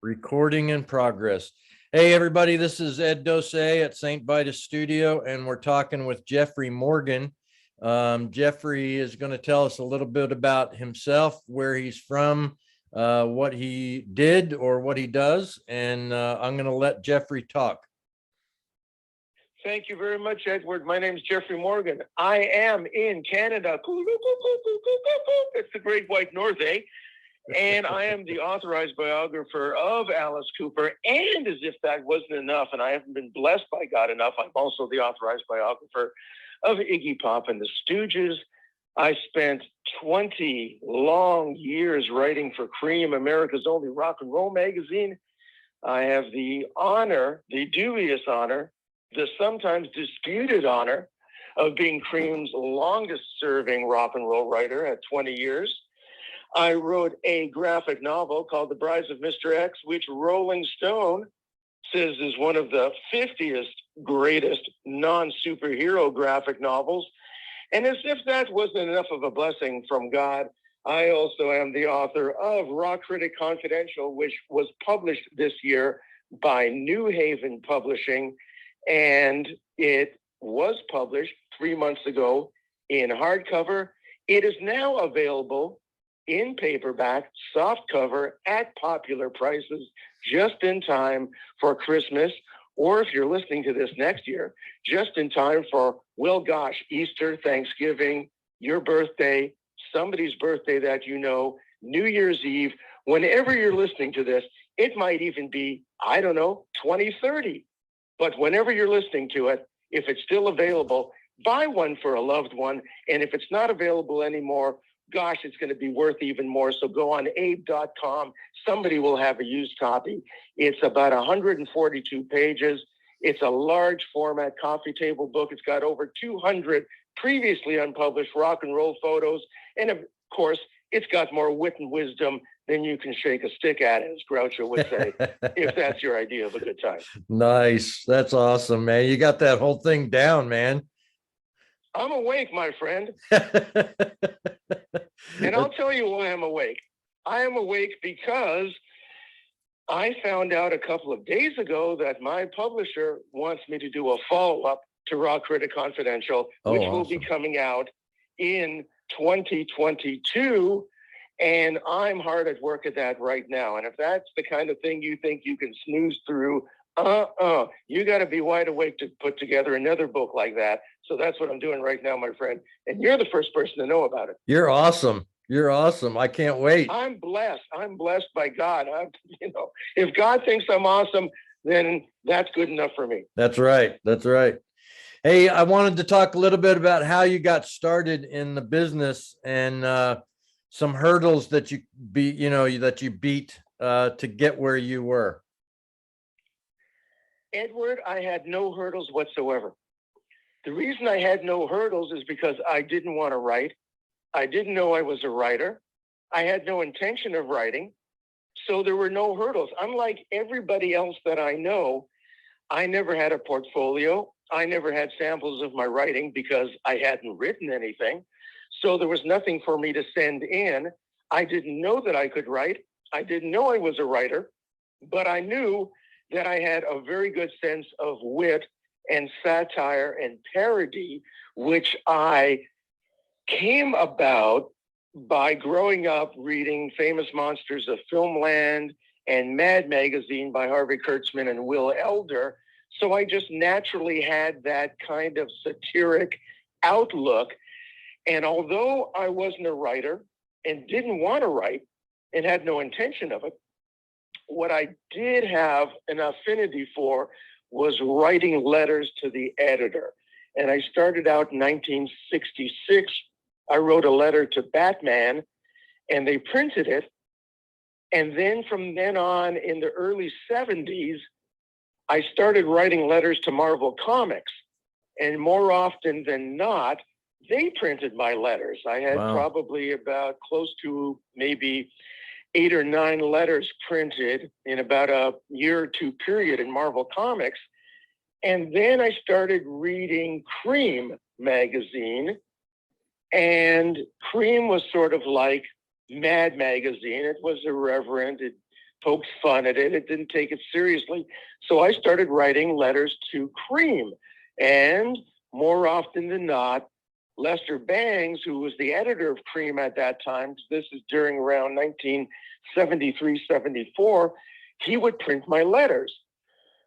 Recording in progress. Hey, everybody, this is Ed Dose at St. Vitus Studio, and we're talking with Jeffrey Morgan. Jeffrey is going to tell us a little bit about himself, where he's from, what he did or what he does, and I'm going to let Jeffrey talk. Thank you very much, Edward. My name is Jeffrey Morgan. I am in Canada. It's the Great White North, eh? And I am the authorized biographer of Alice Cooper. And as if that wasn't enough, and I haven't been blessed by God enough, I'm also the authorized biographer of Iggy Pop and the Stooges. I spent 20 long years writing for Cream, America's only rock and roll magazine. I have the honor, the dubious honor, the sometimes disputed honor of being Cream's longest serving rock and roll writer at 20 years. I wrote a graphic novel called The Brides of Mr. X, which Rolling Stone says is one of the 50th greatest non-superhero graphic novels. And as if that wasn't enough of a blessing from God, I also am the author of Rock Critic Confidential, which was published this year by New Haven Publishing. And it was published 3 months ago in hardcover. It is now available in paperback, softcover at popular prices, just in time for Christmas, or if you're listening to this next year, just in time for, well, gosh, Easter, Thanksgiving, your birthday, somebody's birthday that you know, New Year's Eve, whenever you're listening to this, it might even be, I don't know, 2030. But whenever you're listening to it, if it's still available, buy one for a loved one. And if it's not available anymore, gosh, it's going to be worth even more. So go on abe.com. Somebody will have a used copy. It's about 142 pages. It's a large format coffee table book. It's got over 200 previously unpublished rock and roll photos. And of course, it's got more wit and wisdom than you can shake a stick at, as Groucho would say, if that's your idea of a good time. Nice. That's awesome, man. You got that whole thing down, man. I'm awake, my friend. And I'll tell you why I'm awake. I am awake because I found out a couple of days ago that my publisher wants me to do a follow-up to Rock Critic Confidential, which will be coming out in 2022. And I'm hard at work at that right now. And if that's the kind of thing you think you can snooze through, you got to be wide awake to put together another book like that. So that's what I'm doing right now, my friend. And you're the first person to know about it. You're awesome. You're awesome. I can't wait. I'm blessed. I'm blessed by God. If God thinks I'm awesome, then that's good enough for me. That's right. That's right. Hey, I wanted to talk a little bit about how you got started in the business and some hurdles that you beat to get where you were. Edward, I had no hurdles whatsoever. The reason I had no hurdles is because I didn't want to write. I didn't know I was a writer. I had no intention of writing. So there were no hurdles. Unlike everybody else that I know, I never had a portfolio. I never had samples of my writing because I hadn't written anything. So there was nothing for me to send in. I didn't know that I could write. I didn't know I was a writer, but I knew that I had a very good sense of wit and satire and parody, which I came about by growing up reading Famous Monsters of Filmland and Mad Magazine by Harvey Kurtzman and Will Elder. So I just naturally had that kind of satiric outlook. And although I wasn't a writer and didn't want to write and had no intention of it, what I did have an affinity for was writing letters to the editor. And I started out in 1966. I wrote a letter to Batman and they printed it. And then from then on in the early 70s, I started writing letters to Marvel Comics. And more often than not, they printed my letters. I had probably about close to maybe 8 or 9 letters printed in about a year or two period in Marvel Comics. And then I started reading Cream magazine. And Cream was sort of like Mad magazine. It was irreverent. It poked fun at it. It didn't take it seriously. So I started writing letters to Cream. And more often than not, Lester Bangs, who was the editor of Cream at that time, this is during around 1973, 74, he would print my letters.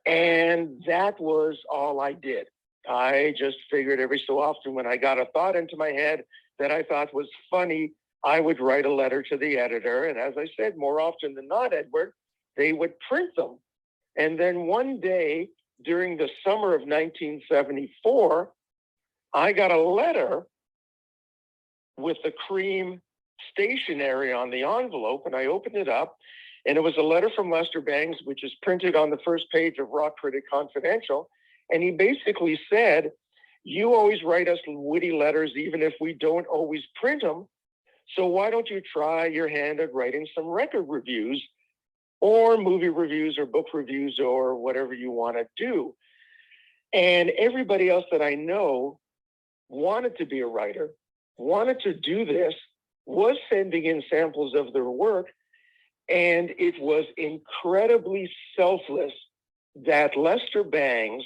And that was all I did. I just figured every so often when I got a thought into my head that I thought was funny, I would write a letter to the editor. And as I said, more often than not, Edward, they would print them. And then one day during the summer of 1974, I got a letter with the Cream stationery on the envelope, and I opened it up, and it was a letter from Lester Bangs, which is printed on the first page of Rock Critic Confidential. And he basically said, you always write us witty letters, even if we don't always print them. So why don't you try your hand at writing some record reviews or movie reviews or book reviews or whatever you want to do? And everybody else that I know wanted to be a writer, wanted to do this, was sending in samples of their work. And it was incredibly selfless that Lester Bangs,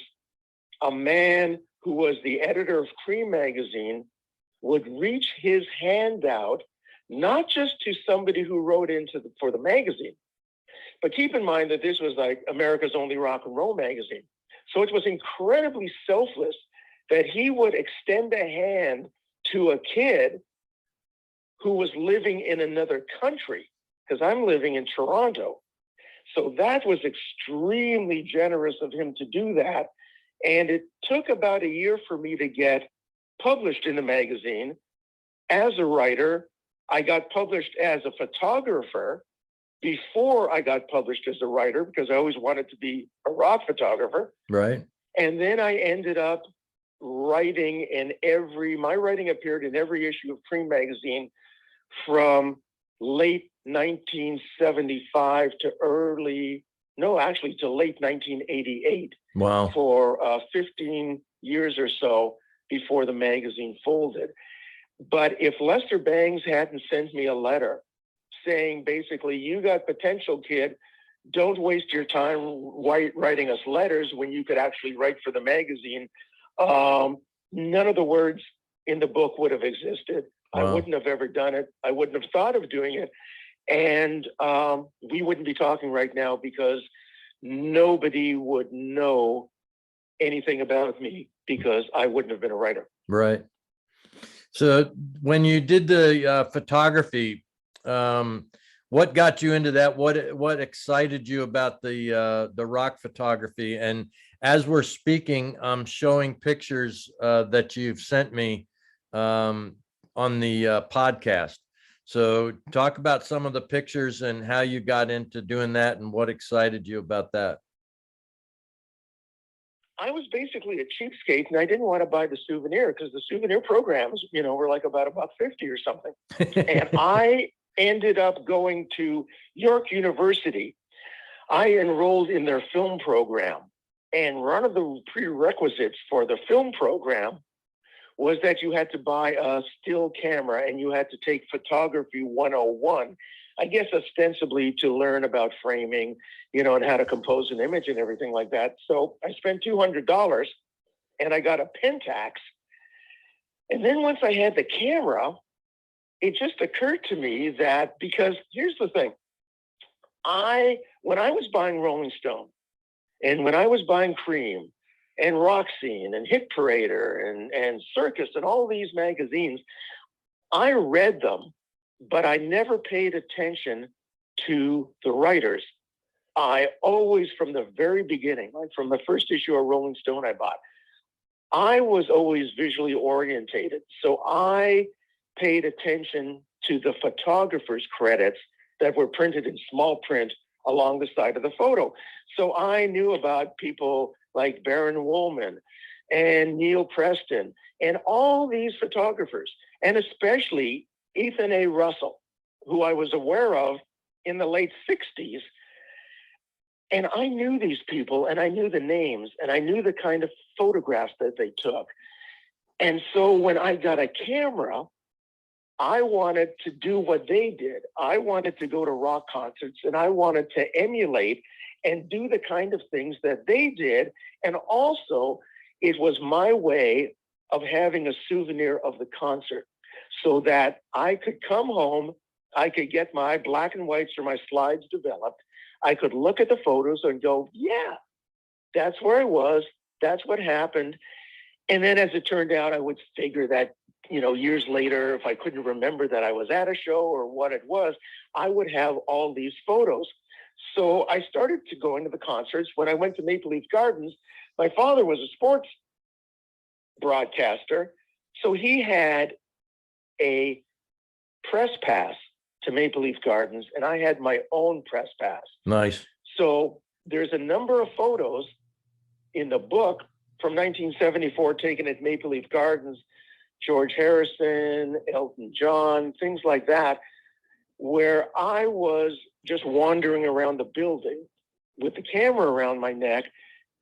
a man who was the editor of Cream magazine, would reach his hand out, not just to somebody who wrote for the magazine, but keep in mind that this was like America's only rock and roll magazine. So it was incredibly selfless that he would extend a hand to a kid who was living in another country, because I'm living in Toronto. So that was extremely generous of him to do that. And it took about a year for me to get published in the magazine. As a writer, I got published as a photographer before I got published as a writer, because I always wanted to be a rock photographer. Right. And then I ended up writing my writing appeared in every issue of Cream magazine from late 1975 to late 1988. Wow. For 15 years or so before the magazine folded. But if Lester Bangs hadn't sent me a letter saying, basically, you got potential, kid, don't waste your time writing us letters when you could actually write for the magazine, none of the words in the book would have existed. Wow. I wouldn't have ever done it. I wouldn't have thought of doing it. And we wouldn't be talking right now, because nobody would know anything about me, because I wouldn't have been a writer. Right. So when you did the photography, what got you into that? What excited you about the rock photography? And as we're speaking, I'm showing pictures that you've sent me on the podcast. So talk about some of the pictures and how you got into doing that and what excited you about that. I was basically a cheapskate, and I didn't want to buy the souvenir, because the souvenir programs, were like about $1.50 or something. And I ended up going to York University. I enrolled in their film program. And one of the prerequisites for the film program was that you had to buy a still camera and you had to take photography 101, I guess ostensibly to learn about framing, and how to compose an image and everything like that. So I spent $200 and I got a Pentax. And then once I had the camera, it just occurred to me that, because here's the thing, when I was buying Rolling Stone and when I was buying Cream and Rock Scene and Hit Parader and Circus and all these magazines, I read them, but I never paid attention to the writers. I always, from the very beginning, like from the first issue of Rolling Stone I bought, I was always visually orientated. So I paid attention to the photographer's credits that were printed in small print along the side of the photo. So I knew about people like Baron Woolman and Neil Preston and all these photographers, and especially Ethan A. Russell, who I was aware of in the late 60s. And I knew these people, and I knew the names, and I knew the kind of photographs that they took. And so when I got a camera, I wanted to do what they did. I wanted to go to rock concerts, and I wanted to emulate and do the kind of things that they did. And also, it was my way of having a souvenir of the concert so that I could come home, I could get my black and whites or my slides developed. I could look at the photos and go, yeah, that's where I was. That's what happened. And then as it turned out, I would figure that, years later, if I couldn't remember that I was at a show or what it was, I would have all these photos. So I started to go into the concerts. When I went to Maple Leaf Gardens, my father was a sports broadcaster. So he had a press pass to Maple Leaf Gardens, and I had my own press pass. Nice. So there's a number of photos in the book from 1974 taken at Maple Leaf Gardens, George Harrison, Elton John, things like that, where I was just wandering around the building with the camera around my neck,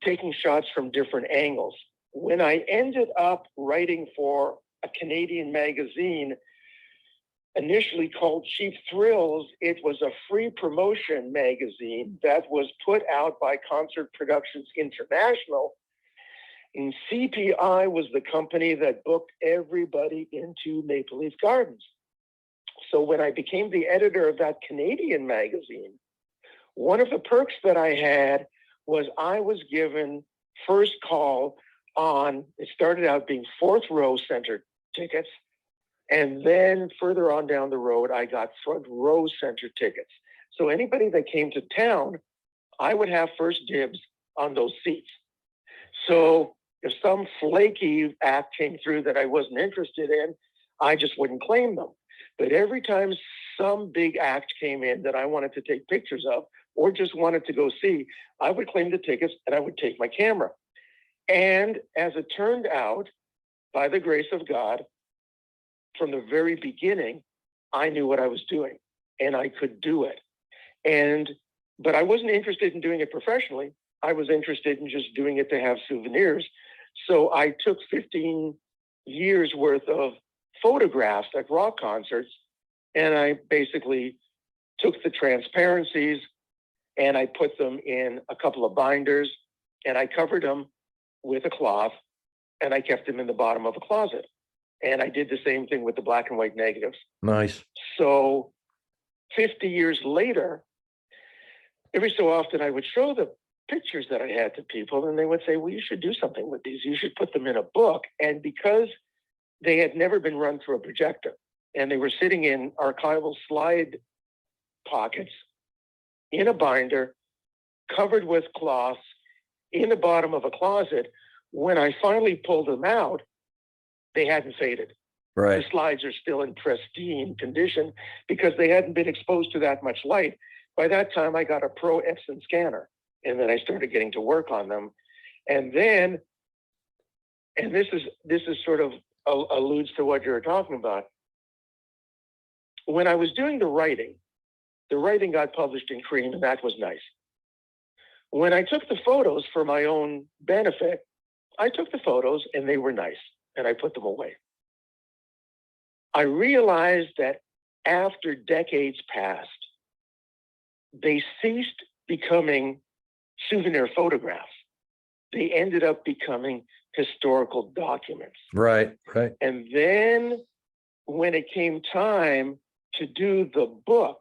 taking shots from different angles. When I ended up writing for a Canadian magazine, initially called Cheap Thrills, it was a free promotion magazine that was put out by Concert Productions International. And CPI was the company that booked everybody into Maple Leaf Gardens. So when I became the editor of that Canadian magazine, one of the perks that I had was I was given first call on, it started out being fourth row center tickets. And then further on down the road, I got front row center tickets. So anybody that came to town, I would have first dibs on those seats. So if some flaky act came through that I wasn't interested in, I just wouldn't claim them. But every time some big act came in that I wanted to take pictures of or just wanted to go see, I would claim the tickets and I would take my camera. And as it turned out, by the grace of God, from the very beginning, I knew what I was doing and I could do it. But I wasn't interested in doing it professionally. I was interested in just doing it to have souvenirs. So I took 15 years worth of photographs at rock concerts, and I basically took the transparencies and I put them in a couple of binders and I covered them with a cloth and I kept them in the bottom of a closet. And I did the same thing with the black and white negatives. Nice. So 50 years later, every so often I would show the pictures that I had to people and they would say, well, you should do something with these. You should put them in a book. And because they had never been run through a projector and they were sitting in archival slide pockets in a binder, covered with cloths in the bottom of a closet, when I finally pulled them out, they hadn't faded. Right. The slides are still in pristine condition because they hadn't been exposed to that much light. By that time, I got a Pro Epson scanner, and then I started getting to work on them. And then, and this is sort of alludes to what you're talking about. When I was doing the writing got published in Cream, and that was nice. When I took the photos for my own benefit, I took the photos and they were nice, and I put them away. I realized that after decades passed, they ceased becoming souvenir photographs. They ended up becoming historical documents. Right, right. And then when it came time to do the book,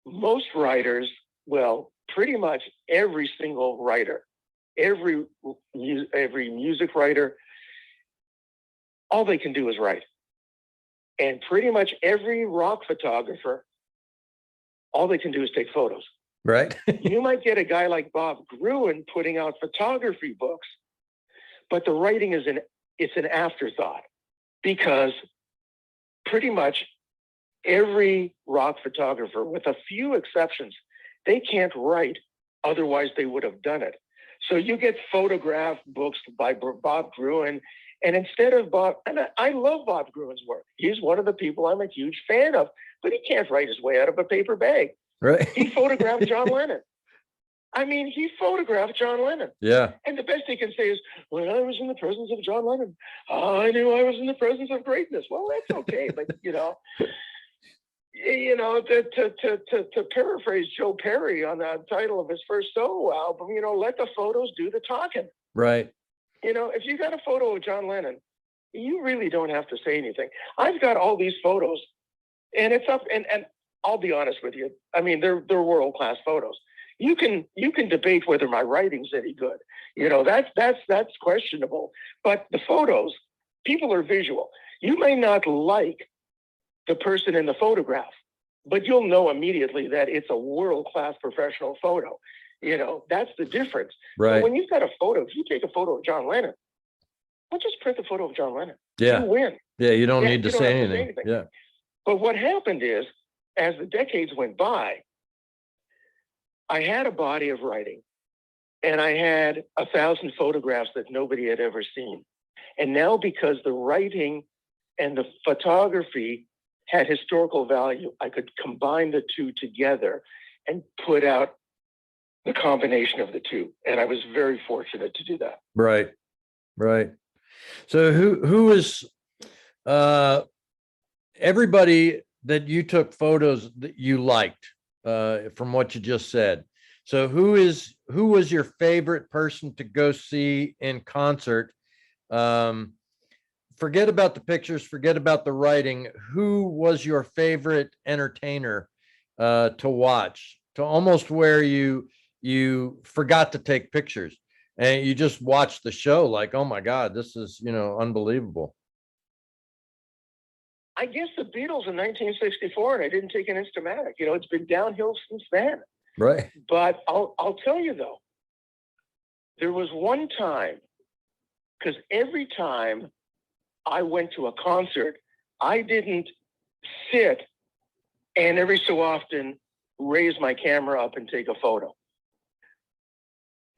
most writers, well, pretty much every single writer, every music writer, all they can do is write. And pretty much every rock photographer, all they can do is take photos. Right. You might get a guy like Bob Gruen putting out photography books, but the writing is it's an afterthought, because pretty much every rock photographer, with a few exceptions, they can't write, otherwise they would have done it. So you get photograph books by Bob Gruen, and instead of Bob, and I love Bob Gruen's work. He's one of the people I'm a huge fan of, but he can't write his way out of a paper bag. Right. He photographed John Lennon. I mean, he photographed John Lennon. Yeah. And the best he can say is, when I was in the presence of John Lennon, I knew I was in the presence of greatness. Well, that's okay. But, to paraphrase Joe Perry on the title of his first solo album, let the photos do the talking. Right. If you got a photo of John Lennon, you really don't have to say anything. I've got all these photos, and it's up. And I'll be honest with you. I mean, they're world-class photos. You can debate whether my writing's any good. That's questionable. But the photos, people are visual. You may not like the person in the photograph, but you'll know immediately that it's a world-class professional photo. That's the difference. Right. So when you've got a photo, if you take a photo of John Lennon, well, just print the photo of John Lennon. Yeah. You win. Yeah. You don't need you to don't say have anything. Yeah. But what happened is, as the decades went by, I had a body of writing, and I had 1,000 photographs that nobody had ever seen. And now, because the writing and the photography had historical value, I could combine the two together and put out the combination of the two. And I was very fortunate to do that. Right. Right. So who is everybody that you took photos that you liked, from what you just said? So who was your favorite person to go see in concert? Forget about the pictures, forget about the writing. Who was your favorite entertainer to watch, to almost where you forgot to take pictures and you just watched the show like, oh my God, this is, unbelievable? I guess the Beatles in 1964, and I didn't take an Instamatic. It's been downhill since then. Right. But I'll tell you though, there was one time, because every time I went to a concert, I didn't sit and every so often raise my camera up and take a photo.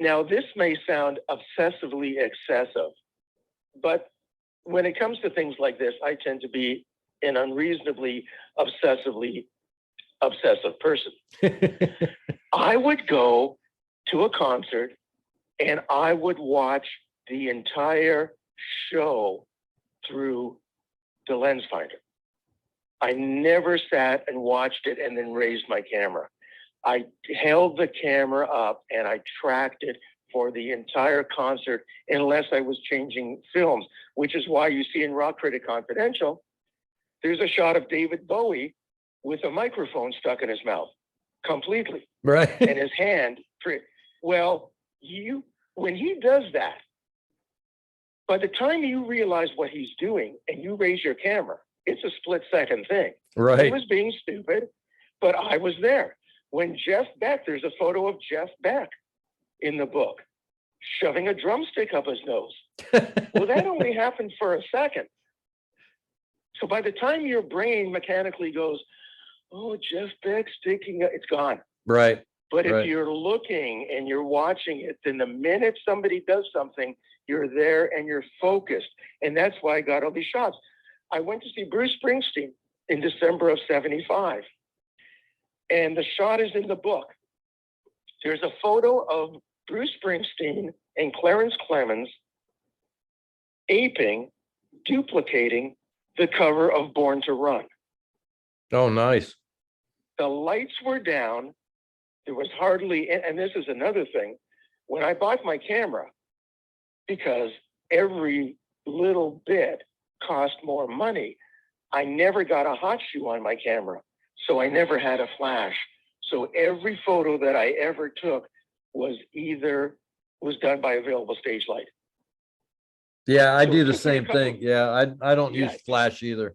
Now, this may sound obsessively excessive, but when it comes to things like this, I tend to be an unreasonably obsessive person. I would go to a concert and I would watch the entire show through the lens finder. I never sat and watched it and then raised my camera. I held the camera up and I tracked it for the entire concert unless I was changing films, which is why you see in Rock Critic Confidential, there's a shot of David Bowie with a microphone stuck in his mouth completely. Right. And his hand. Well, when he does that, by the time you realize what he's doing and you raise your camera, it's a split-second thing. Right. He was being stupid, but I was there. When Jeff Beck, there's a photo of Jeff Beck in the book, shoving a drumstick up his nose. Well, that only happened for a second. So by the time your brain mechanically goes, oh, Jeff Beck sticking, it's gone. Right. But if Right. you're looking and you're watching it, then the minute somebody does something, you're there and you're focused. And that's why I got all these shots. I went to see Bruce Springsteen in December of 75. And the shot is in the book. There's a photo of Bruce Springsteen and Clarence Clemens duplicating the cover of Born to Run. Oh, nice. The lights were down. There was hardly, and this is another thing, when I bought my camera, because every little bit cost more money, I never got a hot shoe on my camera. So I never had a flash. So every photo that I ever took was done by available stage light. Yeah, I So do it the took me a same couple- thing. Yeah, I don't Yeah. use flash either.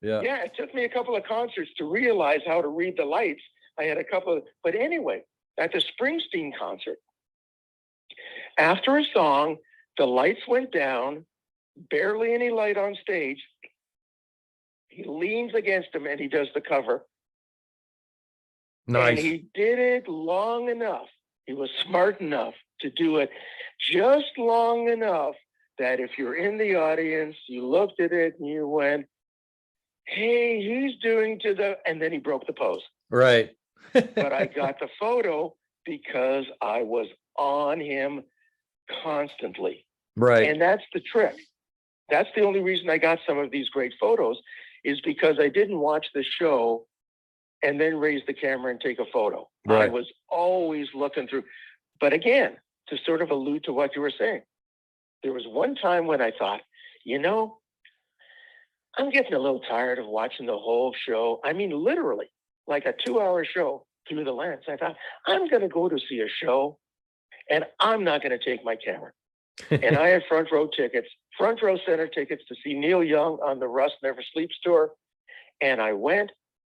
Yeah. Yeah, it took me a couple of concerts to realize how to read the lights. I had a couple, but anyway, at the Springsteen concert, after a song, the lights went down, barely any light on stage. He leans against him and he does the cover. Nice. And he did it long enough. He was smart enough to do it just long enough that if you're in the audience, you looked at it and you went, hey, he's doing and then he broke the pose. Right. But I got the photo because I was on him constantly. Right. And that's the trick. That's the only reason I got some of these great photos, is because I didn't watch the show and then raise the camera and take a photo. Right. I was always looking through. But again, to sort of allude to what you were saying, there was one time when I thought, you know, I'm getting a little tired of watching the whole show. I mean, literally, like a 2-hour show through the lens. I thought, I'm going to go to see a show, and I'm not going to take my camera. And I had front row center tickets to see Neil Young on the Rust Never Sleeps tour. And I went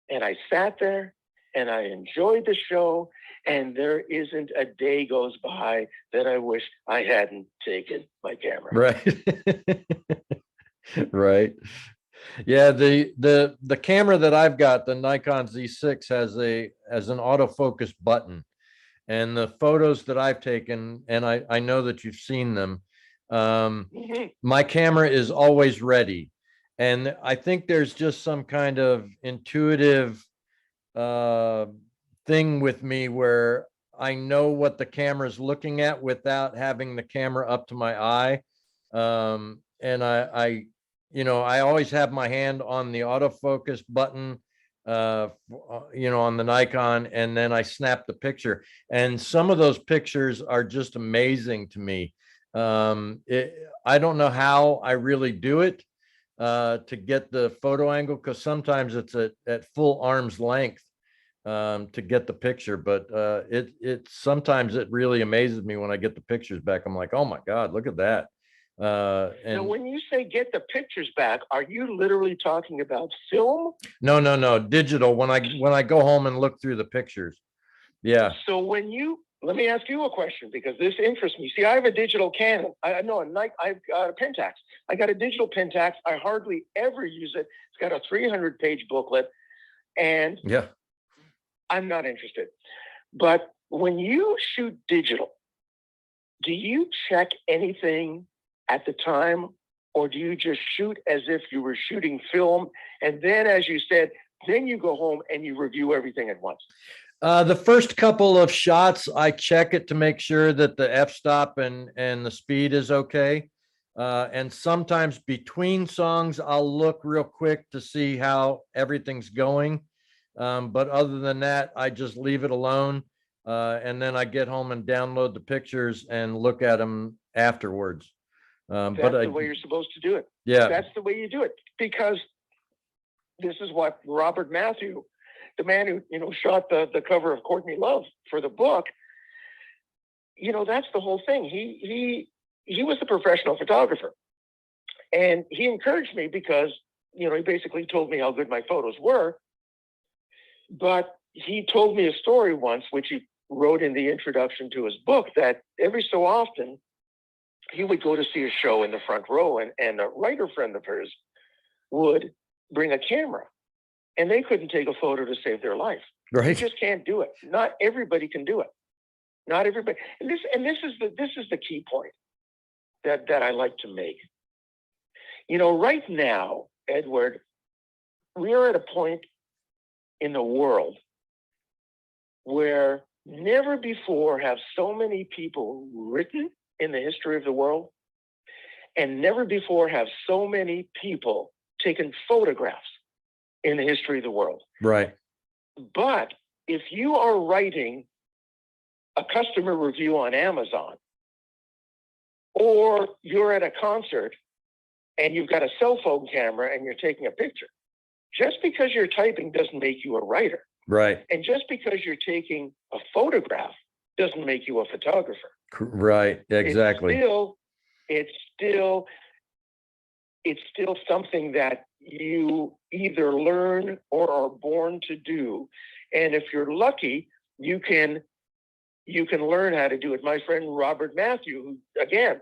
and I sat there and I enjoyed the show. And there isn't a day goes by that I wish I hadn't taken my camera. Right. Right. Yeah, the camera that I've got, the Nikon Z6, has an autofocus button. And the photos that I've taken, and I know that you've seen them, my camera is always ready. And I think there's just some kind of intuitive thing with me where I know what the camera's looking at without having the camera up to my eye. And I always have my hand on the autofocus button, on the Nikon, and then I snap the picture. And some of those pictures are just amazing to me. I don't know how I really do it to get the photo angle, because sometimes it's at full arm's length to get the picture, but sometimes it really amazes me when I get the pictures back. I'm like, oh my God, look at that. Now, when you say get the pictures back, are you literally talking about film? No, digital. When I go home and look through the pictures. Yeah. So let me ask you a question, because this interests me. See, I have a digital Canon. I've got a Pentax. I got a digital Pentax. I hardly ever use it. It's got a 300-page booklet, and yeah, I'm not interested. But when you shoot digital, do you check anything at the time, or do you just shoot as if you were shooting film? And then, as you said, then you go home and you review everything at once? The first couple of shots, I check it to make sure that the f-stop and the speed is okay. And sometimes between songs, I'll look real quick to see how everything's going. But other than that, I just leave it alone. And then I get home and download the pictures and look at them afterwards. That's the way you're supposed to do it. Yeah. That's the way you do it, because this is what Robert Matthew, the man who shot the cover of Courtney Love for the book, that's the whole thing. He was a professional photographer, and he encouraged me because, he basically told me how good my photos were. But he told me a story once, which he wrote in the introduction to his book, that every so often he would go to see a show in the front row, and a writer friend of hers would bring a camera, and they couldn't take a photo to save their life. Right. You just can't do it. Not everybody can do it. Not everybody. And this is the key point that I like to make. Right now, Edward, we are at a point in the world where never before have so many people written in the history of the world, and never before have so many people taken photographs in the history of the world. Right. But if you are writing a customer review on Amazon, or you're at a concert and you've got a cell phone camera and you're taking a picture, just because you're typing doesn't make you a writer. Right. And just because you're taking a photograph doesn't make you a photographer. Right. Exactly. It's still something that you either learn or are born to do. And if you're lucky, you can learn how to do it. My friend Robert Matthew, who, again,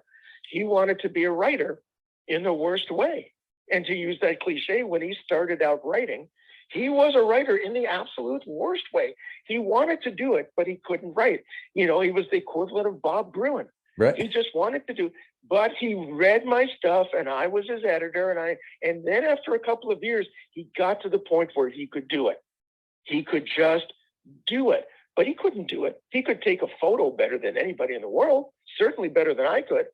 he wanted to be a writer in the worst way. And to use that cliche, when he started out writing, he was a writer in the absolute worst way. He wanted to do it, but he couldn't write. He was the equivalent of Bob Gruen. Right. He just wanted to do, but he read my stuff, and I was his editor. And then after a couple of years, he got to the point where he could do it. He could just do it. but he couldn't do it. He could take a photo better than anybody in the world, certainly better than I could,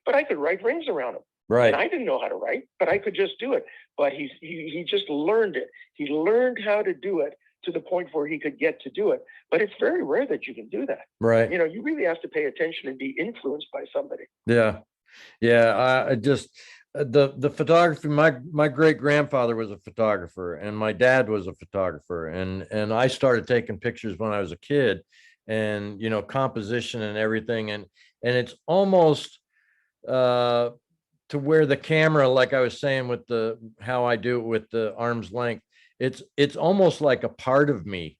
but I could write rings around him. Right. And I didn't know how to write, but I could just do it. But he just learned it. He learned how to do it to the point where he could get to do it. But it's very rare that you can do that. Right. You know, you really have to pay attention and be influenced by somebody. Yeah. Yeah. I just, the photography, my great grandfather was a photographer and my dad was a photographer, and I started taking pictures when I was a kid, and, you know, composition and everything. And it's almost, to where the camera, like I was saying with how I do it with the arm's length, it's almost like a part of me.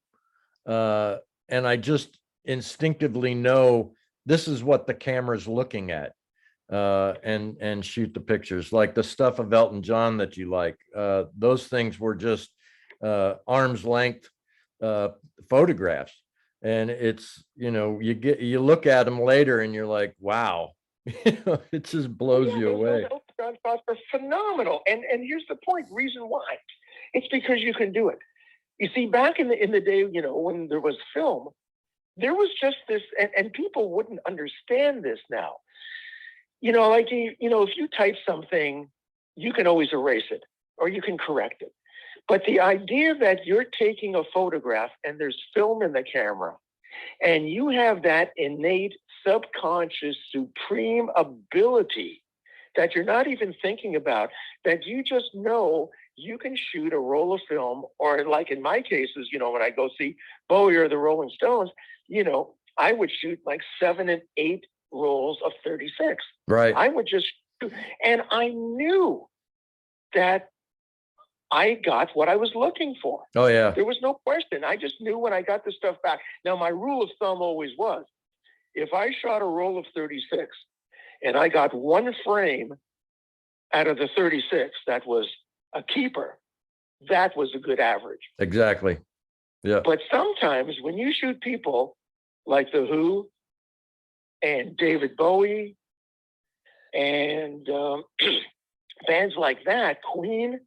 And I just instinctively know this is what the camera's looking at, and shoot the pictures, like the stuff of Elton John that you like. Those things were just arm's length photographs. And it's, you know, you look at them later and you're like, wow, it just blows you away. Those shots are phenomenal. And here's the point, reason why. It's because you can do it. You see, back in the day, you know, when there was film, there was just this, and people wouldn't understand this now. You know, like, you know, if you type something, you can always erase it or you can correct it. But the idea that you're taking a photograph and there's film in the camera, and you have that innate, subconscious, supreme ability that you're not even thinking about, that you just know you can shoot a roll of film, or like in my cases, you know, when I go see Bowie or the Rolling Stones, you know, I would shoot like 7 and 8 rolls of 36. Right. I would just shoot, and I knew that I got what I was looking for. Oh yeah. There was no question. I just knew when I got the stuff back. Now, my rule of thumb always was, if I shot a roll of 36 and I got one frame out of the 36 that was a keeper, that was a good average. Exactly. Yeah. But sometimes when you shoot people like The Who and David Bowie and bands like that, Queen,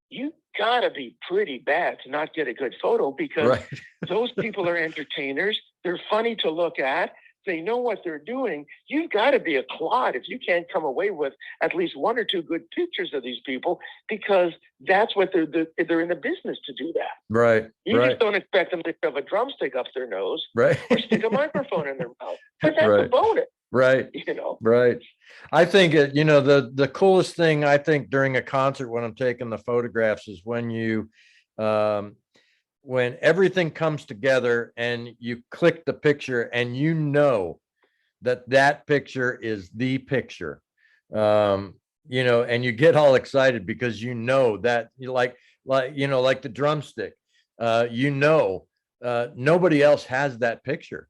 you gotta be pretty bad to not get a good photo, because Right. those people are entertainers. They're funny to look at. They know what they're doing. You've got to be a clod if you can't come away with at least 1 or 2 good pictures of these people, because that's what they're in the business to do that. Right. You Right. just don't expect them to shove a drumstick up their nose Right. or stick a microphone in their mouth. But that's Right. a bonus, Right. you know. Right. I think you know, the coolest thing I think during a concert when I'm taking the photographs is when everything comes together and you click the picture and you know that picture is the picture. You know, and you get all excited because you know that, you like you know, like the drumstick, you know, nobody else has that picture.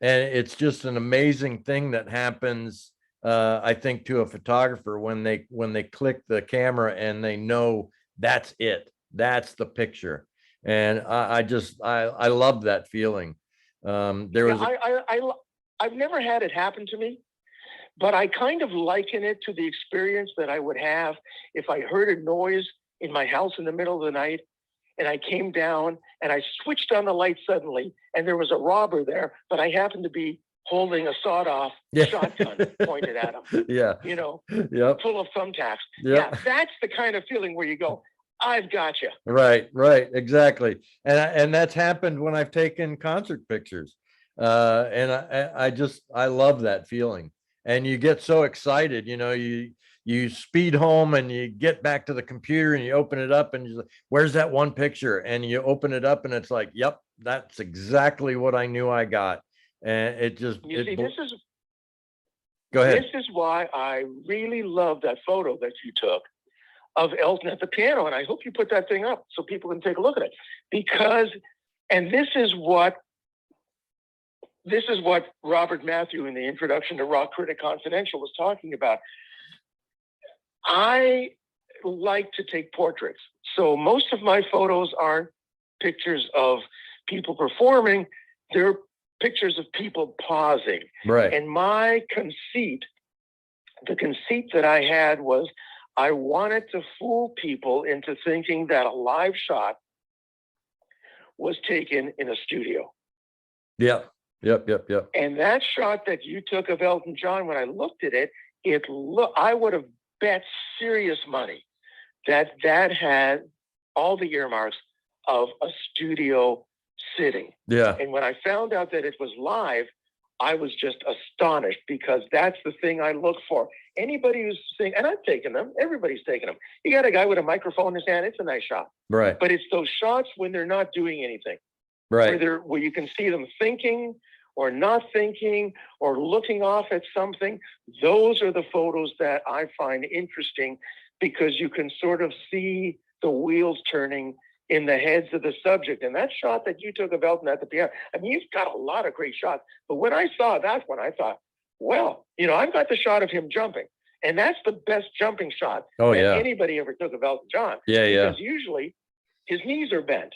And it's just an amazing thing that happens, I think, to a photographer when they click the camera and they know that's it, that's the picture. And I love that feeling. There was I've never had it happen to me, but I kind of liken it to the experience that I would have if I heard a noise in my house in the middle of the night and I came down and I switched on the light suddenly and there was a robber there, but I happened to be holding a sawed-off shotgun pointed at him. Yeah. You know, Yep. full of thumbtacks. Yep. Yeah, that's the kind of feeling where you go, I've got you. Right, right, exactly. And that's happened when I've taken concert pictures. And I love that feeling. And you get so excited, you know, you speed home and you get back to the computer and you open it up and you're like, where's that one picture? And you open it up and it's like, yep, that's exactly what I knew I got. And it just, go ahead. This is why I really love that photo that you took of Elton at the piano. And I hope you put that thing up so people can take a look at it, because, and this is what Robert Matthew in the introduction to Rock Critic Confidential was talking about. I like to take portraits. So most of my photos aren't pictures of people performing. They're pictures of people pausing. Right. And my conceit, the conceit that I had was I wanted to fool people into thinking that a live shot was taken in a studio. Yep. Yep. Yep. Yep. And that shot that you took of Elton John, when I looked at it, I would have bet serious money that had all the earmarks of a studio sitting. Yeah. And when I found out that it was live, I was just astonished, because that's the thing I look for. Anybody who's saying, and I've taken them, everybody's taken them. You got a guy with a microphone in his hand, it's a nice shot. Right. But it's those shots when they're not doing anything. Right. Where you can see them thinking or not thinking or looking off at something. Those are the photos that I find interesting, because you can sort of see the wheels turning in the heads of the subject. And that shot that you took of Elton at the piano, I mean, you've got a lot of great shots. But when I saw that one, I thought, well, I've got the shot of him jumping. And that's the best jumping shot that anybody ever took of Elton John. Yeah, because usually his knees are bent.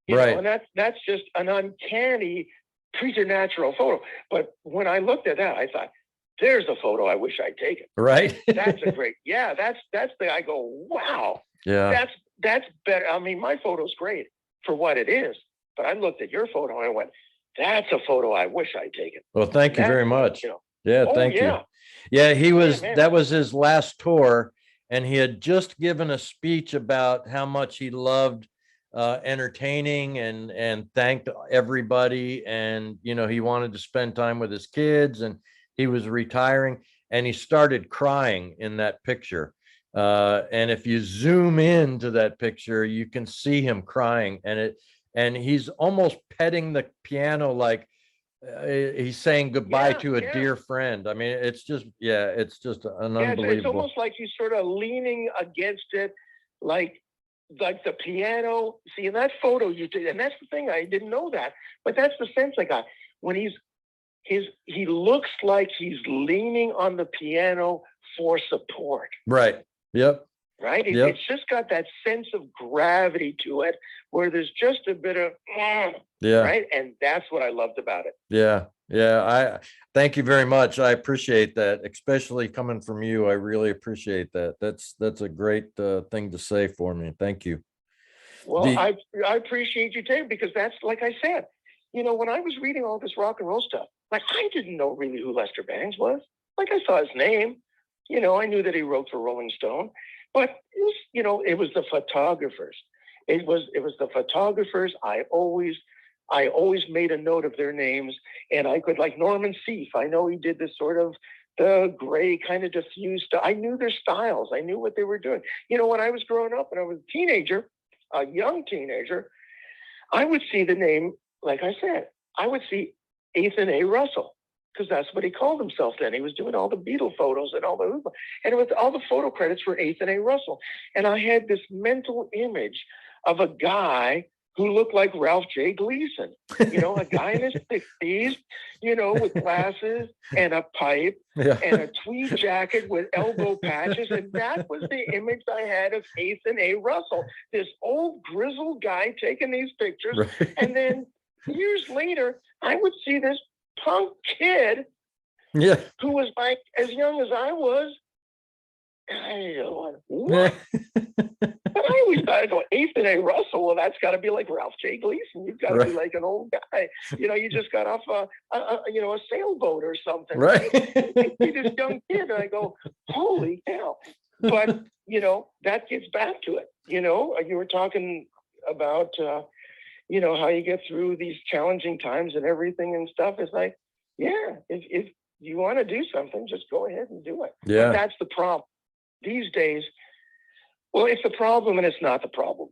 You right. know, and that's just an uncanny, preternatural photo. But when I looked at that, I thought, there's a photo I wish I'd taken. Right. That's a great, that's the, I go, wow. Yeah. That's better. I mean, my photo's great for what it is, but I looked at your photo and I went, that's a photo I wish I'd taken. Well, thank you very much. Yeah, thank you. Yeah, that was his last tour, and he had just given a speech about how much he loved entertaining and thanked everybody, and he wanted to spend time with his kids, and he was retiring, and he started crying in that picture. And if you zoom into that picture, you can see him crying, and he's almost petting the piano, like he's saying goodbye to a dear friend. I mean, it's just an unbelievable. It's almost like he's sort of leaning against it, like the piano. See, in that photo you did, and that's the thing, I didn't know that, but that's the sense I got when he looks like he's leaning on the piano for support. Right. Yep. Right. It's just got that sense of gravity to it, where there's just a bit of right. And that's what I loved about it. Yeah. I thank you very much. I appreciate that, especially coming from you. I really appreciate that. That's a great thing to say for me. Thank you. Well, I appreciate you too, because that's, like I said, when I was reading all this rock and roll stuff, like, I didn't know really who Lester Bangs was. Like, I saw his name, I knew that he wrote for Rolling Stone, but it was the photographers. It was the photographers. I always made a note of their names, and I could, like Norman Seeff. I know he did this sort of the gray kind of diffuse stuff. I knew their styles. I knew what they were doing. When I was growing up and I was a young teenager, I would see the name, like I said, I would see Ethan A. Russell, because that's what he called himself then. He was doing all the Beatle photos and and it was all the photo credits for Ethan A. Russell. And I had this mental image of a guy who looked like Ralph J. Gleason, a guy in his 60s, with glasses and a pipe and a tweed jacket with elbow patches. And that was the image I had of Ethan A. Russell, this old grizzled guy taking these pictures. Right. And then years later, I would see this punk kid who was like as young as I was. And I go, what? But I always thought, I go, Ethan A. Russell, well, that's got to be like Ralph J. Gleason. You've got to be like an old guy. You just got off a sailboat or something. Right. I see this young kid, and I go, holy hell. But, that gets back to it. You were talking about, how you get through these challenging times and everything and stuff. It's like, if you want to do something, just go ahead and do it. Yeah. But that's the problem. These days, well, it's the problem and it's not the problem.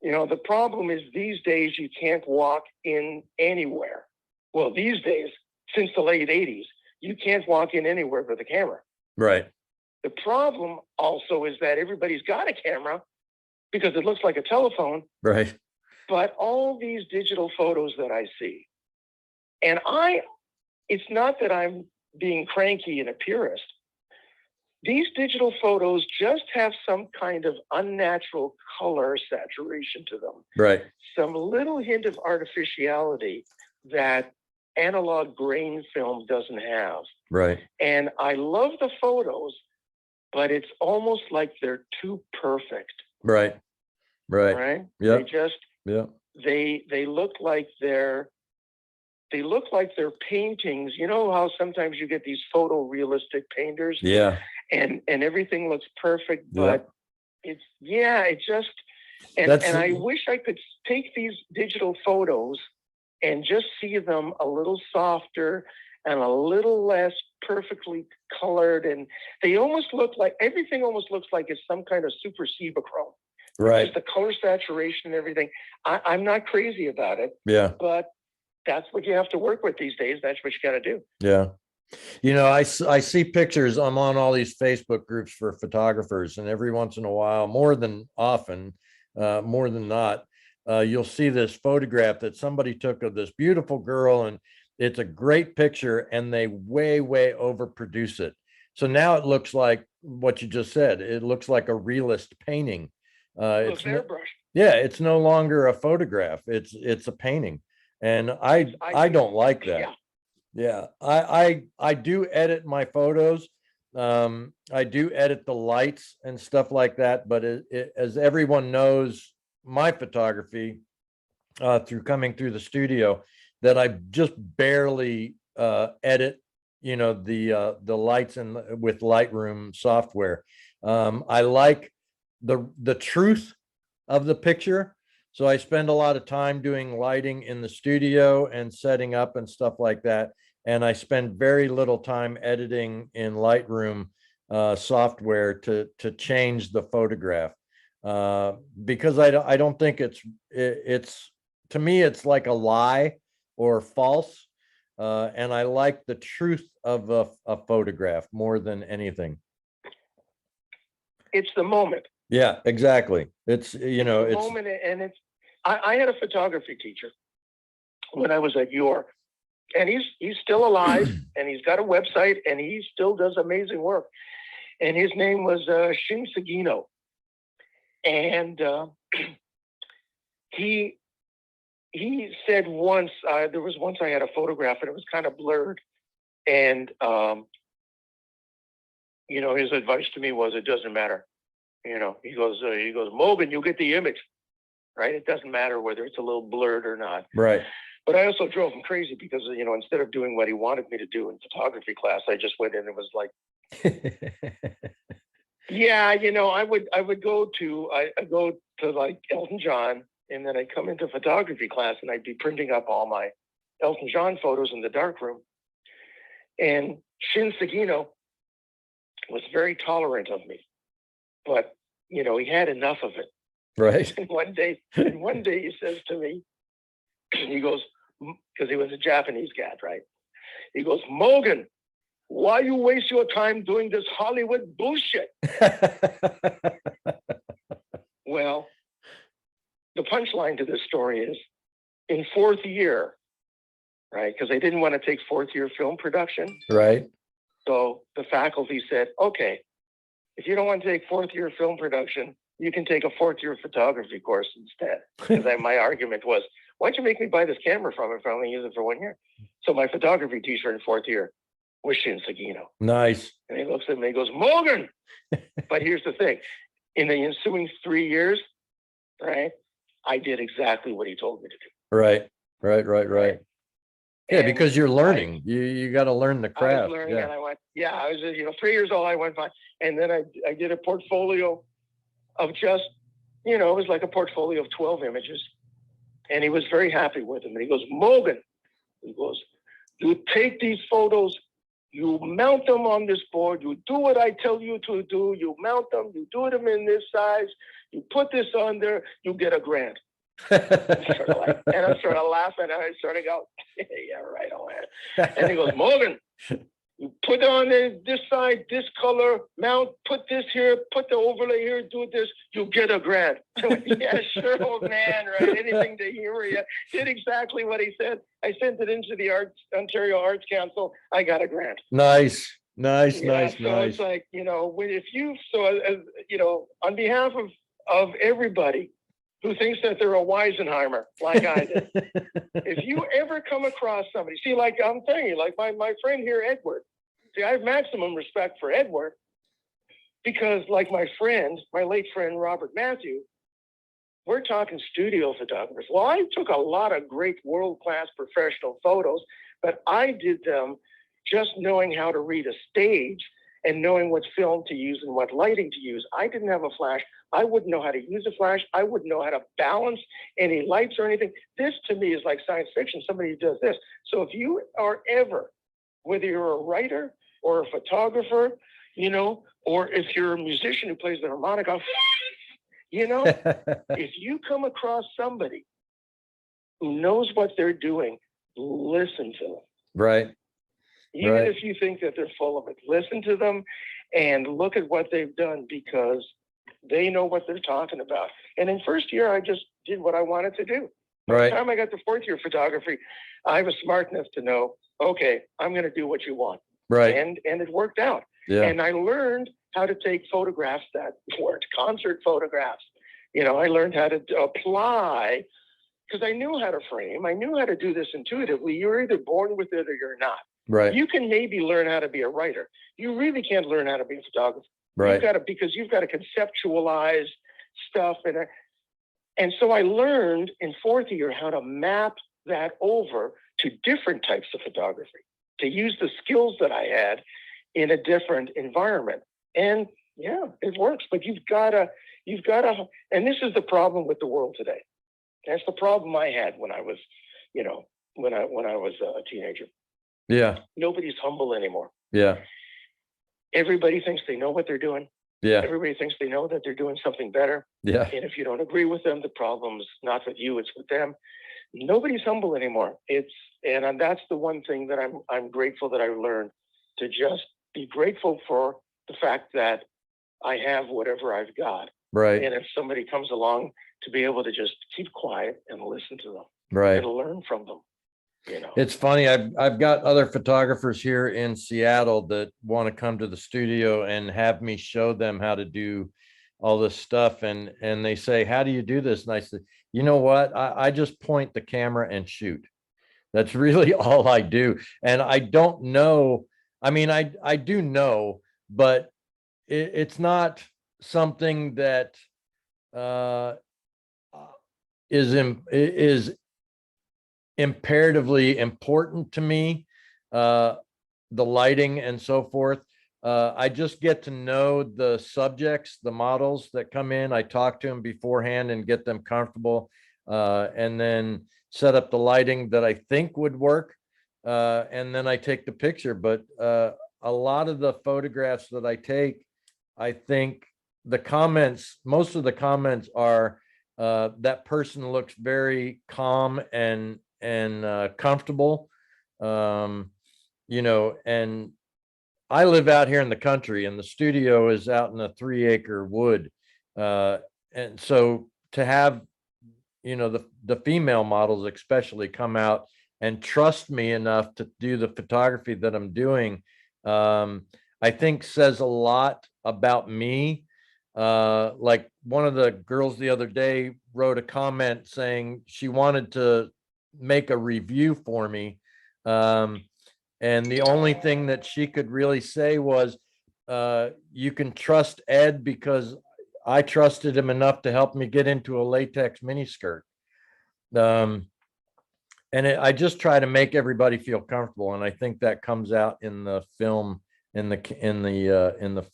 The problem is these days you can't walk in anywhere. Well, these days, since the late 80s, you can't walk in anywhere with a camera. Right. The problem also is that everybody's got a camera because it looks like a telephone. Right. But all these digital photos that I see, and it's not that I'm being cranky and a purist. These digital photos just have some kind of unnatural color saturation to them. Right. Some little hint of artificiality that analog grain film doesn't have. Right. And I love the photos, but it's almost like they're too perfect. Right. Right. Right. Yeah. They just, they look like they're they look like they're paintings. You know how sometimes you get these photorealistic painters, Yeah. and everything looks perfect, Yep. but it just, and That's I wish I could take these digital photos and just see them a little softer and a little less perfectly colored, and they almost look like, everything almost looks like it's some kind of super Cibachrome. right. Just the color saturation and everything. I'm not crazy about it, Yeah. but that's what you have to work with these days. That's what you got to do. Yeah. You know, I see pictures. I'm on all these Facebook groups for photographers, and every once in a while, more than often, more than not, you'll see this photograph that somebody took of this beautiful girl, and it's a great picture, and they way overproduce it. So now it looks like what you just said. It looks like a realist painting. Looks airbrushed. Yeah, it's no longer a photograph. It's a painting, and I don't like that. Yeah. Yeah, I do edit my photos. I do edit the lights and stuff like that, but as everyone knows, my photography through coming through the studio, that I just barely edit, you know, the lights and with Lightroom software. I like the truth of the picture. So I spend a lot of time doing lighting in the studio and setting up and stuff like that. And I spend very little time editing in Lightroom software to change the photograph because I don't think it's to me, it's like a lie or false. And I like the truth of a photograph more than anything. It's the moment. Yeah, exactly. It's, you know, the it's moment, and it's. I had a photography teacher when I was at York, and he's still alive, and he's got a website, and he still does amazing work. And his name was Shin Sagino, and he said once, there was once I had a photograph, and it was kind of blurred, and you know, his advice to me was, it doesn't matter. You know, he goes, Morgan, you'll get the image, right? It doesn't matter whether it's a little blurred or not. right. But I also drove him crazy because, you know, instead of doing what he wanted me to do in photography class, I just went in and was like, yeah, you know, I would go to, I go to like Elton John, and then I'd come into photography class and I'd be printing up all my Elton John photos in the darkroom. And Shin Sagino was very tolerant of me, but, you know, he had enough of it. Right. And one day he says to me, he goes, because he was a Japanese cat, right? He goes, Morgan, why you waste your time doing this Hollywood bullshit? Well, the punchline to this story is, in fourth year, right? Because they didn't want to take fourth year film production. Right. So the faculty said, okay, if you don't want to take fourth year film production, you can take a fourth year photography course instead. Because my argument was, why don't you make me buy this camera from it if I only use it for 1 year? So my photography teacher in fourth year was Shin Sagino. Nice. And he looks at me and he goes, Morgan. But here's the thing. In the ensuing 3 years, right, I did exactly what he told me to do. Right. Yeah, And because you're learning. You got to learn the craft. I was learning, and I went, I was, you know, 3 years old, I went fine. And then I did a portfolio of just, you know, it was like a portfolio of 12 images. And he was very happy with them. And he goes, Morgan, he goes, you take these photos, you mount them on this board, you do what I tell you to do, you mount them, you do them in this size, you put this on there, you get a grant. And I'm sort of laughing, and I sort of go, yeah, right on. And he goes, Morgan, you put on this side, this color, mount, put this here, put the overlay here, do this, you get a grant. I went, yeah, sure, old man, right? Anything to humor you. Did exactly what he said. I sent it into the Ontario Arts Council. I got a grant. Nice. So it's like, you know, you know, on behalf of everybody who thinks that they're a Weisenheimer, like I did, if you ever come across somebody, see, like I'm telling you, like my friend here, Edward, see, I have maximum respect for Edward because, like my late friend, Robert Matthew, we're talking studio photographers. Well, I took a lot of great world-class professional photos, but I did them just knowing how to read a stage and knowing what film to use and what lighting to use. I didn't have a flash. I wouldn't know how to use a flash. I wouldn't know how to balance any lights or anything. This to me is like science fiction, somebody who does this. So if you are ever, whether you're a writer or a photographer, you know, or if you're a musician who plays the harmonica, you know, if you come across somebody who knows what they're doing, listen to them. Right. Even Right. if you think that they're full of it, listen to them and look at what they've done, because they know what they're talking about. And in first year, I just did what I wanted to do. By Right. the time I got to fourth year photography, I was smart enough to know, okay, I'm going to do what you want. Right. And it worked out. Yeah. And I learned how to take photographs that weren't concert photographs. You know, I learned how to apply, because I knew how to frame. I knew how to do this intuitively. You're either born with it or you're not. Right. You can maybe learn how to be a writer. You really can't learn how to be a photographer. Right. You've got to, because you've got to conceptualize stuff. And so I learned in fourth year how to map that over to different types of photography, to use the skills that I had in a different environment. And yeah, it works, but you've got to, and this is the problem with the world today. That's the problem I had when I was, you know, when I was a teenager. Yeah. Nobody's humble anymore. Yeah. Everybody thinks they know what they're doing. Yeah. Everybody thinks they know that they're doing something better. Yeah. And if you don't agree with them, the problem's not with you, it's with them. Nobody's humble anymore. And that's the one thing that I'm grateful that I learned, to just be grateful for the fact that I have whatever I've got. Right. And if somebody comes along, to be able to just keep quiet and listen to them. Right. And learn from them. You know, it's funny. I've got other photographers here in Seattle that want to come to the studio and have me show them how to do all this stuff. And they say, how do you do this? And I said, you know what? I just point the camera and shoot. That's really all I do. And I don't know. I mean, I do know, but it's not something that is imperatively important to me, the lighting and so forth. I just get to know the subjects, the models that come in. I talk to them beforehand and get them comfortable, and then set up the lighting that I think would work. And then I take the picture. But a lot of the photographs that I take, I think most of the comments are, that person looks very calm and comfortable. You know, and I live out here in the country, and the studio is out in a 3-acre wood. And so to have, you know, the female models especially come out and trust me enough to do the photography that I'm doing, I think says a lot about me. Like one of the girls the other day wrote a comment saying she wanted to make a review for me. And the only thing that she could really say was, you can trust Ed because I trusted him enough to help me get into a latex miniskirt. And I just try to make everybody feel comfortable. And I think that comes out in the film, in the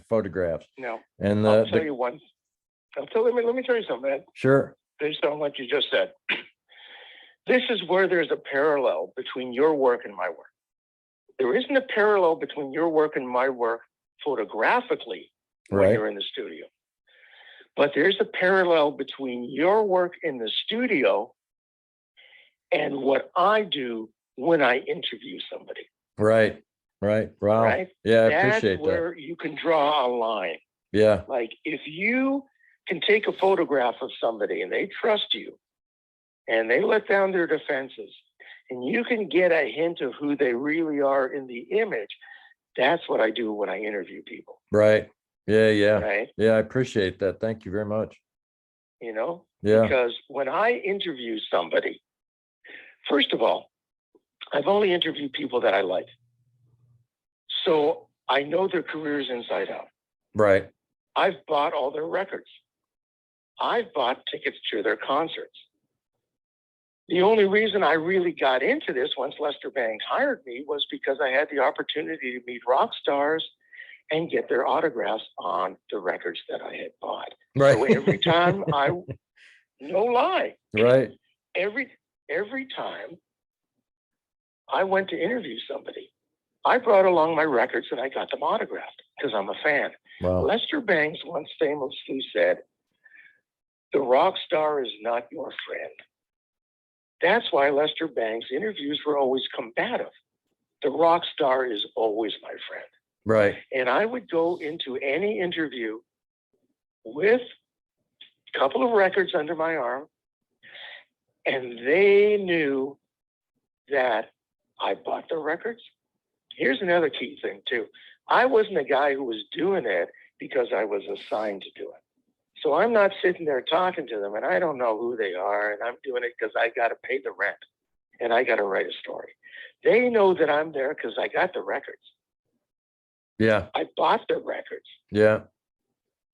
photographs. no, And I'll tell you one. Let me tell you something, Ed. Sure. Based on what you just said. This is where there's a parallel between your work and my work. There isn't a parallel between your work and my work photographically when Right. you're in the studio. But there's a parallel between your work in the studio and what I do when I interview somebody. Right. Right. Wow. Right? Yeah, I That's appreciate where you can draw a line. Yeah. Like if you can take a photograph of somebody and they trust you and they let down their defenses and you can get a hint of who they really are in the image, that's what I do when I interview people. Right. Yeah. Yeah. Right? Yeah. I appreciate that. Thank you very much. You know? Yeah. Because when I interview somebody, first of all, I've only interviewed people that I like. So I know their careers inside out. Right. I've bought all their records. I've bought tickets to their concerts. The only reason I really got into this once Lester Bangs hired me was because I had the opportunity to meet rock stars and get their autographs on the records that I had bought. Right. So every time no lie, Right. every time I went to interview somebody, I brought along my records and I got them autographed because I'm a fan. Wow. Lester Bangs once famously said, "The rock star is not your friend." That's why Lester Bangs' interviews were always combative. The rock star is always my friend. Right. And I would go into any interview with a couple of records under my arm, and they knew that I bought the records. Here's another key thing, too. I wasn't a guy who was doing it because I was assigned to do it. So I'm not sitting there talking to them, and I don't know who they are, and I'm doing it because I got to pay the rent, and I got to write a story. They know that I'm there because I got the records. Yeah. I bought the records. Yeah.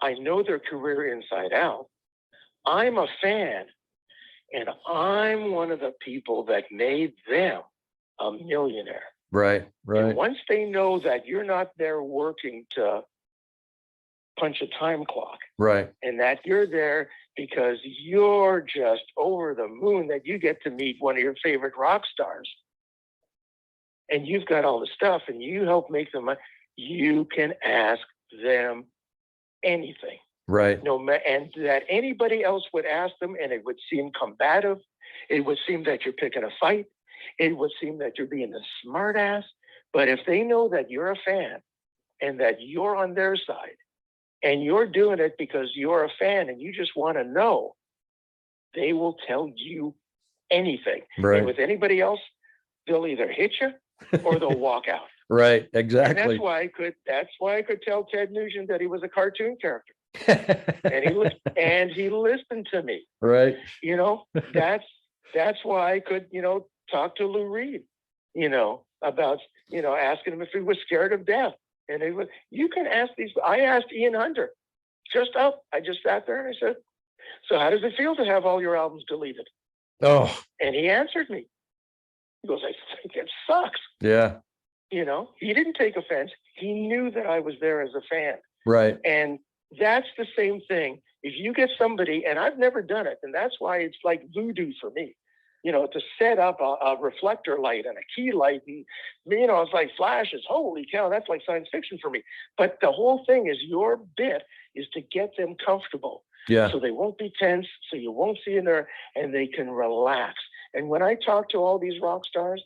I know their career inside out. I'm a fan, and I'm one of the people that made them a millionaire. Right. Right. And once they know that you're not there working to punch a time clock, right, and that you're there because you're just over the moon that you get to meet one of your favorite rock stars, and you've got all the stuff, and you help make them, you can ask them anything. Right. And that anybody else would ask them, and it would seem combative. It would seem that you're picking a fight. It would seem that you're being a smart ass. But if they know that you're a fan and that you're on their side and you're doing it because you're a fan and you just want to know, they will tell you anything. Right. And with anybody else, they'll either hit you or they'll walk out. Right. Exactly. And that's why I could tell Ted Nugent that he was a cartoon character. and he listened to me. Right. You know, that's why I could, talk to Lou Reed, about, asking him if he was scared of death. And he was, you can ask these. I asked Ian Hunter I just sat there and I said, "So how does it feel to have all your albums deleted?" Oh. And he answered me. He goes, "I think it sucks." Yeah. He didn't take offense. He knew that I was there as a fan. Right. And that's the same thing. If you get somebody, and I've never done it, and that's why it's like voodoo for me, to set up a reflector light and a key light, and it's like flashes. Holy cow, that's like science fiction for me. But the whole thing is, your bit is to get them comfortable. Yeah. So they won't be tense, so you won't see in there, and they can relax. And when I talk to all these rock stars,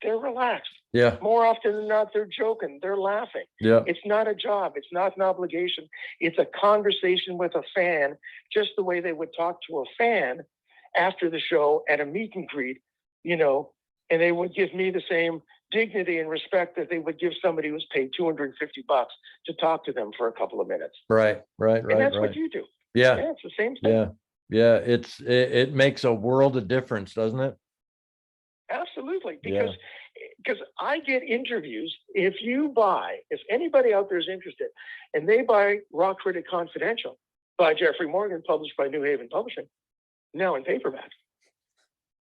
they're relaxed. Yeah. More often than not, they're joking. They're laughing. Yeah. It's not a job. It's not an obligation. It's a conversation with a fan, just the way they would talk to a fan after the show at a meet and greet, and they would give me the same dignity and respect that they would give somebody who's paid $250 to talk to them for a couple of minutes. Right. And that's what you do. Yeah. It's the same thing. Yeah. Yeah. It makes a world of difference, doesn't it? Absolutely. Because I get interviews. If anybody out there is interested and they buy Rock Critic Confidential by Jeffrey Morgan, published by New Haven Publishing, now in paperback,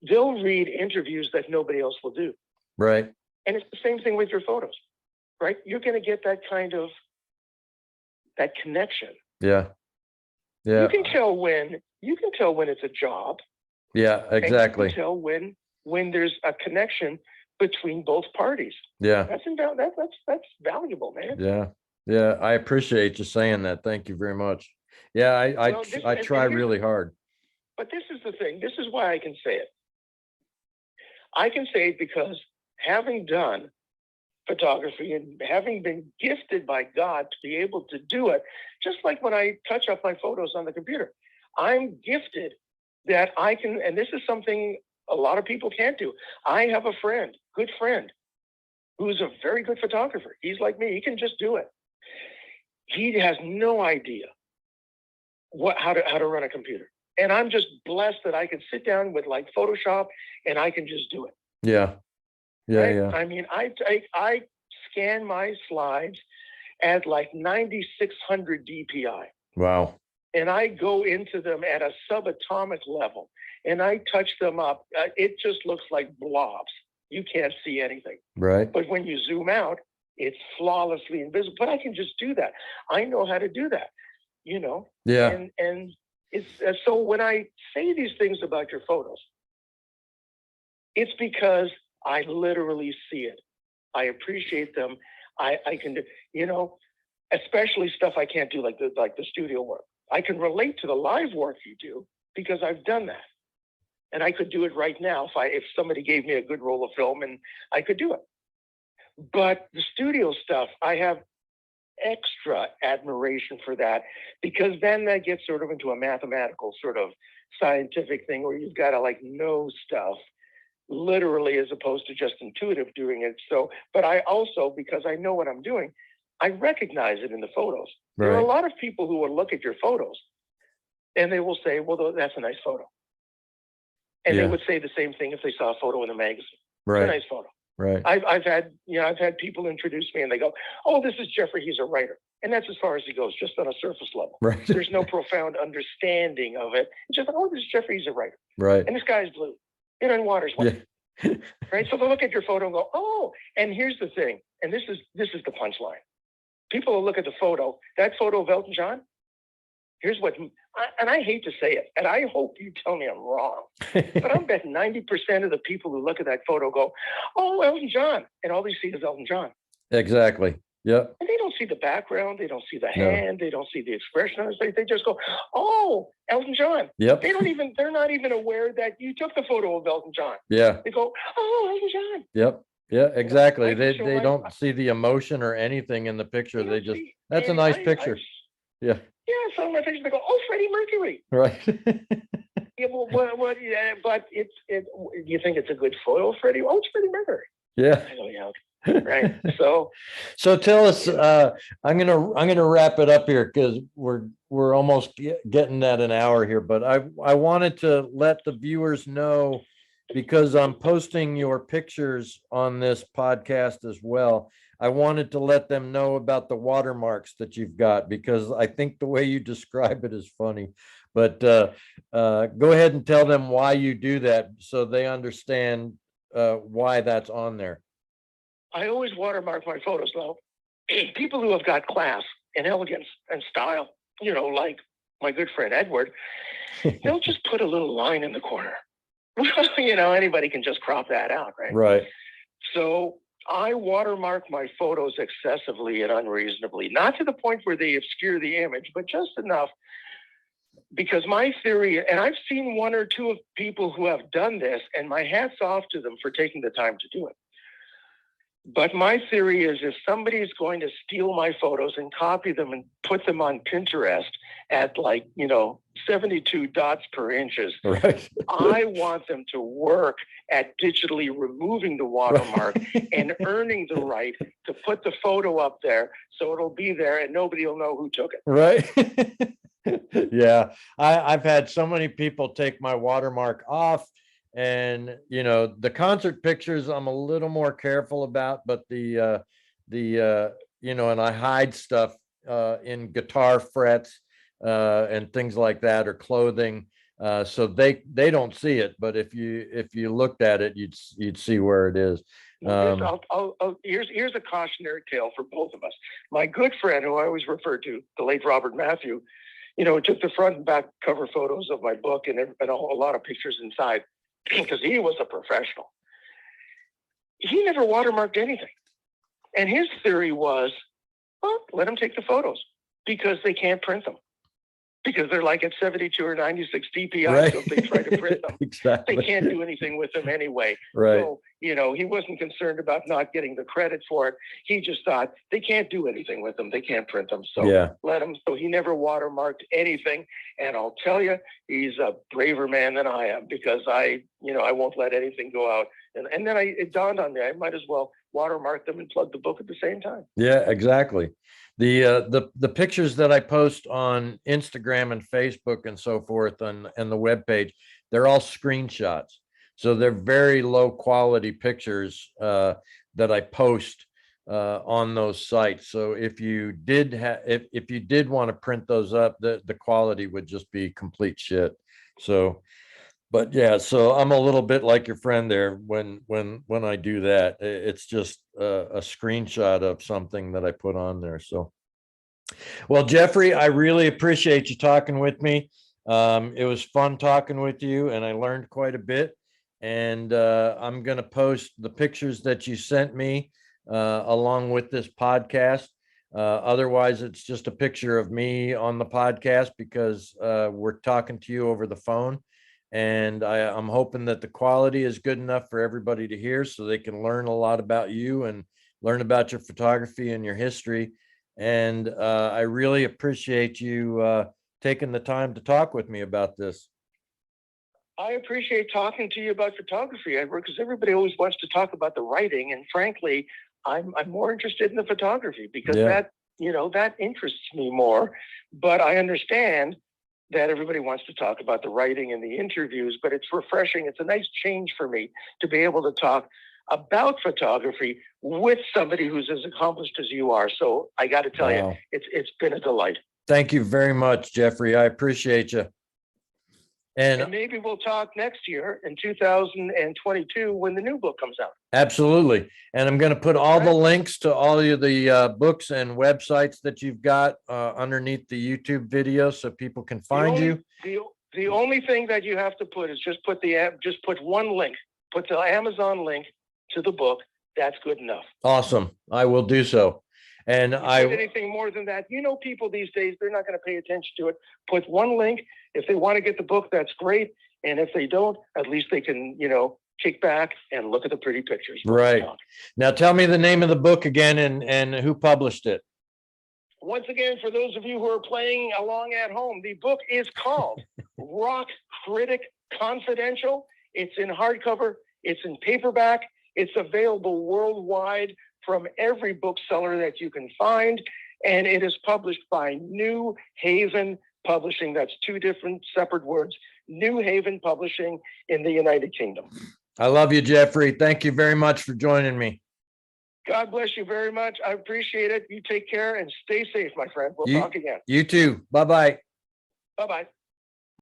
they'll read interviews that nobody else will do. Right. And it's the same thing with your photos, right? You're going to get that connection. Yeah. Yeah. You can tell when it's a job. Yeah, exactly. And you can tell when there's a connection between both parties. Yeah. That's valuable, man. Yeah. Yeah. I appreciate you saying that. Thank you very much. Yeah. I try really hard. But this is the thing. This is why I can say it. I can say it because having done photography and having been gifted by God to be able to do it, just like when I touch up my photos on the computer, I'm gifted that I can, and this is something a lot of people can't do. I have a good friend, who's a very good photographer. He's like me. He can just do it. He has no idea how to run a computer. And I'm just blessed that I can sit down with like Photoshop and I can just do it. Yeah. Yeah. Right? Yeah. I mean, I scan my slides at like 9,600 DPI. Wow. and I go into them at a subatomic level and I touch them up, it just looks like blobs. You can't see anything. Right. But when you zoom out, it's flawlessly invisible. But I can just do that. I know how to do that, you know? Yeah. And it's so when I say these things about your photos, it's because I literally see it. I appreciate them. I can do, you know, especially stuff I can't do like the studio work. I can relate to the live work you do because I've done that. And I could do it right now if somebody gave me a good roll of film, and I could do it. But the studio stuff, I have extra admiration for that, because then that gets sort of into a mathematical sort of scientific thing where you've got to like know stuff literally as opposed to just intuitive doing it. So, but I also, because I know what I'm doing, I recognize it in the photos. There are a lot of people who will look at your photos and they will say, well, that's a nice photo. And they would say the same thing if they saw a photo in a magazine. Right. It's a nice photo. Right. I've had people introduce me and they go, oh, this is Jeffrey. He's a writer. And that's as far as he goes, just on a surface level. Right. There's no profound understanding of it. It's just like, oh, this is Jeffrey. He's a writer. Right. And the sky's blue. You know, and water's white. Yeah. Right. So they'll look at your photo and go, oh, and here's the thing. And this is the punchline. People will look at the photo, that photo of Elton John. Here's what, and I hate to say it, and I hope you tell me I'm wrong, but I bet 90% of the people who look at that photo go, oh, Elton John. And all they see is Elton John. Exactly. Yep. And they don't see the background. They don't see the hand. They don't see the expression on his face. They just go, oh, Elton John. Yep. They're not even aware that you took the photo of Elton John. Yeah. They go, oh, Elton John. Yep. Yeah, exactly. You know, they don't see the emotion or anything in the picture. They just, that's a nice picture. Yeah. Yeah, so on my face, they go, oh, Freddie Mercury. Right. Yeah, well, yeah, but you think it's a good photo, Freddie? Oh, it's Freddie Mercury. Yeah. I go, yeah. Right. So tell us, I'm gonna wrap it up here because we're almost getting at an hour here, but I wanted to let the viewers know, because I'm posting your pictures on this podcast as well. I wanted to let them know about the watermarks that you've got, because I think the way you describe it is funny. But go ahead and tell them why you do that so they understand why that's on there. I always watermark my photos, though. People who have got class and elegance and style, you know, like my good friend Edward, they'll just put a little line in the corner. You know, anybody can just crop that out, right? Right. So I watermark my photos excessively and unreasonably, not to the point where they obscure the image, but just enough, because my theory, and I've seen one or two of people who have done this, and my hat's off to them for taking the time to do it. But my theory is, if somebody is going to steal my photos and copy them and put them on Pinterest at 72 dots per inches, right. I want them to work at digitally removing the watermark and earning the right to put the photo up there so it'll be there and nobody will know who took it. Right. Yeah. I've had so many people take my watermark off. And, the concert pictures, I'm a little more careful about, but and I hide stuff in guitar frets and things like that, or clothing. So they don't see it, but if you looked at it, you'd see where it is. Here's a cautionary tale for both of us. My good friend, who I always refer to, the late Robert Matthew, took the front and back cover photos of my book and a lot of pictures inside, because he was a professional. He never watermarked anything. And his theory was, well, let them take the photos, because they can't print them. Because they're like at 72 or 96 DPI, right. So if they try to print them, exactly. They can't do anything with them anyway. Right. So, he wasn't concerned about not getting the credit for it. He just thought they can't do anything with them. They can't print them. So let them. So he never watermarked anything. And I'll tell you, he's a braver man than I am, because I won't let anything go out. And then it dawned on me, I might as well watermark them and plug the book at the same time. Yeah, exactly. The pictures that I post on Instagram and Facebook and so forth and the webpage, they're all screenshots. So they're very low quality pictures that I post on those sites. So if you did if you did want to print those up, the quality would just be complete shit. So, but yeah, so I'm a little bit like your friend there when I do that. It's just a screenshot of something that I put on there. So, well, Jeffrey, I really appreciate you talking with me. It was fun talking with you, and I learned quite a bit. And I'm going to post the pictures that you sent me along with this podcast. Otherwise, it's just a picture of me on the podcast because we're talking to you over the phone. And I'm hoping that the quality is good enough for everybody to hear so they can learn a lot about you and learn about your photography and your history. And I really appreciate you taking the time to talk with me about this. I appreciate talking to you about photography, Edward, because everybody always wants to talk about the writing. And frankly, I'm more interested in the photography because that interests me more. But I understand that everybody wants to talk about the writing and the interviews, but it's refreshing. It's a nice change for me to be able to talk about photography with somebody who's as accomplished as you are. So I got to tell you, it's been a delight. Thank you very much, Jeffrey. I appreciate you. And maybe we'll talk next year in 2022 when the new book comes out. Absolutely. And I'm going to put all the links to all of the books and websites that you've got underneath the YouTube video so people can find you. The only thing that you have to put is just put one link, put the Amazon link to the book. That's good enough. Awesome. I will do so. And anything more than that, people these days, they're not going to pay attention to it. Put one link. If they want to get the book, that's great. And if they don't, at least they can, kick back and look at the pretty pictures. Right. Now tell me the name of the book again and who published it. Once again, for those of you who are playing along at home, the book is called Rock Critic Confidential. It's in hardcover. It's in paperback. It's available worldwide from every bookseller that you can find. And it is published by New Haven Publishing. That's two different separate words. New Haven Publishing in the United Kingdom. I love you, Jeffrey. Thank you very much for joining me. God bless you very much. I appreciate it. You take care and stay safe, my friend. We'll talk again. You too. Bye-bye. Bye-bye.